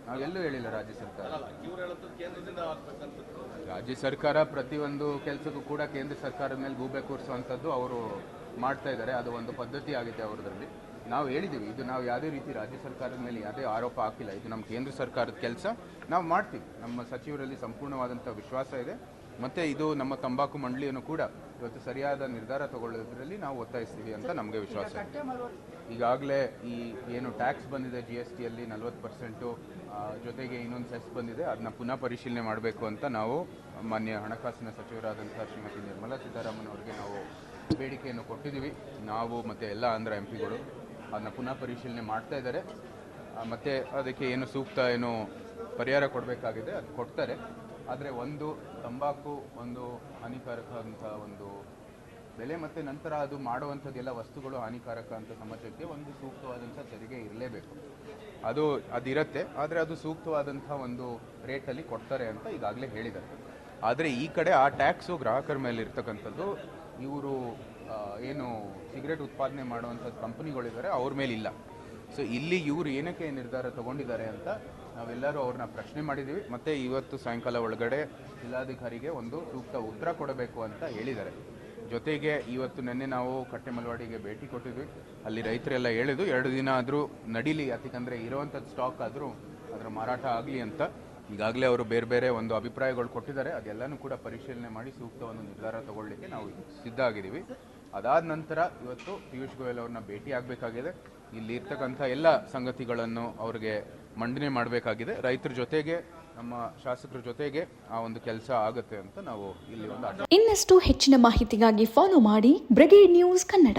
ನಾವೆಲ್ಲೂ ಹೇಳಿಲ್ಲ ರಾಜ್ಯ ಸರ್ಕಾರ. ರಾಜ್ಯ ಸರ್ಕಾರ ಪ್ರತಿಯೊಂದು ಕೆಲಸಕ್ಕೂ ಕೂಡ ಕೇಂದ್ರ ಸರ್ಕಾರದ ಮೇಲೆ ಗೂಬೆ ಕೂರಿಸುವಂಥದ್ದು ಅವರು ಮಾಡ್ತಾ ಇದ್ದಾರೆ. ಅದು ಒಂದು ಪದ್ಧತಿ ಆಗಿದೆ ಅವರದ್ರಲ್ಲಿ. ನಾವು ಹೇಳಿದ್ದೀವಿ, ಇದು ನಾವು ಯಾವುದೇ ರೀತಿ ರಾಜ್ಯ ಸರ್ಕಾರದ ಮೇಲೆ ಯಾವುದೇ ಆರೋಪ ಹಾಕಿಲ್ಲ. ಇದು ನಮ್ಮ ಕೇಂದ್ರ ಸರ್ಕಾರದ ಕೆಲಸ, ನಾವು ಮಾಡ್ತೀವಿ. ನಮ್ಮ ಸಚಿವರಲ್ಲಿ ಸಂಪೂರ್ಣವಾದಂಥ ವಿಶ್ವಾಸ ಇದೆ. ಮತ್ತು ಇದು ನಮ್ಮ ತಂಬಾಕು ಮಂಡಳಿಯನ್ನು ಕೂಡ ಇವತ್ತು ಸರಿಯಾದ ನಿರ್ಧಾರ ತಗೊಳ್ಳೋದ್ರಲ್ಲಿ ನಾವು ಒತ್ತಾಯಿಸ್ತೀವಿ ಅಂತ ನಮಗೆ ವಿಶ್ವಾಸ ಇದೆ. ಈಗಾಗಲೇ ಈ ಏನು ಟ್ಯಾಕ್ಸ್ ಬಂದಿದೆ GSTಯಲ್ಲಿ 40%, ಜೊತೆಗೆ ಇನ್ನೊಂದು ಸೆಸ್ ಬಂದಿದೆ, ಅದನ್ನ ಪುನಃ ಪರಿಶೀಲನೆ ಮಾಡಬೇಕು ಅಂತ ನಾವು ಮಾನ್ಯ ಹಣಕಾಸಿನ ಸಚಿವರಾದಂಥ ಶ್ರೀಮತಿ ನಿರ್ಮಲಾ ಸೀತಾರಾಮನ್ ಅವರಿಗೆ ನಾವು ಬೇಡಿಕೆಯನ್ನು ಕೊಟ್ಟಿದ್ದೀವಿ. ನಾವು ಮತ್ತು ಎಲ್ಲ ಆಂಧ್ರ MP ಗಳು ಅದನ್ನ ಪುನಃ ಪರಿಶೀಲನೆ ಮಾಡ್ತಾ ಇದ್ದಾರೆ. ಮತ್ತು ಅದಕ್ಕೆ ಏನು ಸೂಕ್ತ ಏನು ಪರಿಹಾರ ಕೊಡಬೇಕಾಗಿದೆ ಅದು ಕೊಡ್ತಾರೆ. ಆದರೆ ಒಂದು ತಂಬಾಕು ಒಂದು ಹಾನಿಕಾರಕ ಅಂತ ಒಂದು ಬೆಲೆ ಮತ್ತು ನಂತರ ಅದು ಮಾಡುವಂಥದ್ದೆಲ್ಲ ವಸ್ತುಗಳು ಹಾನಿಕಾರಕ ಅಂತ ಸಮಾಜಕ್ಕೆ ಒಂದು ಸೂಕ್ತವಾದಂಥ ತೆರಿಗೆ ಇರಲೇಬೇಕು. ಅದಿರುತ್ತೆ, ಆದರೆ ಅದು ಸೂಕ್ತವಾದಂಥ ಒಂದು ರೇಟಲ್ಲಿ ಕೊಡ್ತಾರೆ ಅಂತ ಈಗಾಗಲೇ ಹೇಳಿದ್ದಾರೆ. ಆದರೆ ಈ ಕಡೆ ಆ ಟ್ಯಾಕ್ಸು ಗ್ರಾಹಕರ ಮೇಲೆ ಇರ್ತಕ್ಕಂಥದ್ದು ಇವರು ಏನು ಸಿಗರೇಟ್ ಉತ್ಪಾದನೆ ಮಾಡುವಂಥದ್ದು ಕಂಪನಿಗಳಿದ್ದಾರೆ ಅವ್ರ ಮೇಲೆ ಇಲ್ಲ. ಸೊ ಇಲ್ಲಿ ಇವರು ಏನಕ್ಕೆ ನಿರ್ಧಾರ ತಗೊಂಡಿದ್ದಾರೆ ಅಂತ ನಾವೆಲ್ಲರೂ ಅವ್ರನ್ನ ಪ್ರಶ್ನೆ ಮಾಡಿದ್ದೀವಿ. ಮತ್ತು ಇವತ್ತು ಸಾಯಂಕಾಲ ಒಳಗಡೆ ಜಿಲ್ಲಾಧಿಕಾರಿಗೆ ಒಂದು ಸೂಕ್ತ ಉತ್ತರ ಕೊಡಬೇಕು ಅಂತ ಹೇಳಿದ್ದಾರೆ. ಜೊತೆಗೆ ಇವತ್ತು ನಿನ್ನೆ ನಾವು ಕಟ್ಟೆಮಲವಾಡಿಗೆ ಭೇಟಿ ಕೊಟ್ಟಿದ್ವಿ. ಅಲ್ಲಿ ರೈತರೆಲ್ಲ ಹೇಳಿದ್ದು 2 ದಿನ ಆದರೂ ನಡೀಲಿ, ಯಾಕಂದರೆ ಇರೋವಂಥದ್ದು ಸ್ಟಾಕ್ ಆದರೂ ಅದರ ಮಾರಾಟ ಆಗಲಿ ಅಂತ. ಈಗಾಗಲೇ ಅವರು ಬೇರೆ ಬೇರೆ ಒಂದು ಅಭಿಪ್ರಾಯಗಳು ಕೊಟ್ಟಿದ್ದಾರೆ. ಅದೆಲ್ಲನೂ ಕೂಡ ಪರಿಶೀಲನೆ ಮಾಡಿ ಸೂಕ್ತ ಒಂದು ನಿರ್ಧಾರ ತಗೊಳ್ಳಿಕ್ಕೆ ನಾವು ಸಿದ್ಧ ಆಗಿದ್ದೀವಿ. ಅದಾದ ನಂತರ ಇವತ್ತು ಪಿಯೂಷ್ ಗೋಯಲ್ ಅವ್ರನ್ನ ಭೇಟಿ ಆಗಬೇಕಾಗಿದೆ. ಇಲ್ಲಿ ಇರ್ತಕ್ಕಂಥ ಎಲ್ಲ ಸಂಗತಿಗಳನ್ನು ಅವ್ರಿಗೆ ಮಂಡನೆ ಮಾಡಬೇಕಾಗಿದೆ. ರೈತರ ಜೊತೆಗೆ ನಮ್ಮ ಶಾಸಕರ ಜೊತೆಗೆ ಆ ಒಂದು ಕೆಲಸ ಆಗುತ್ತೆ ಅಂತ ನಾವು ಇಲ್ಲಿ ಒಂದು ಇನ್ನಷ್ಟು ಹೆಚ್ಚಿನ ಮಾಹಿತಿಗಾಗಿ ಫಾಲೋ ಮಾಡಿ ಬ್ರಿಗೇಡ್ ನ್ಯೂಸ್ ಕನ್ನಡ.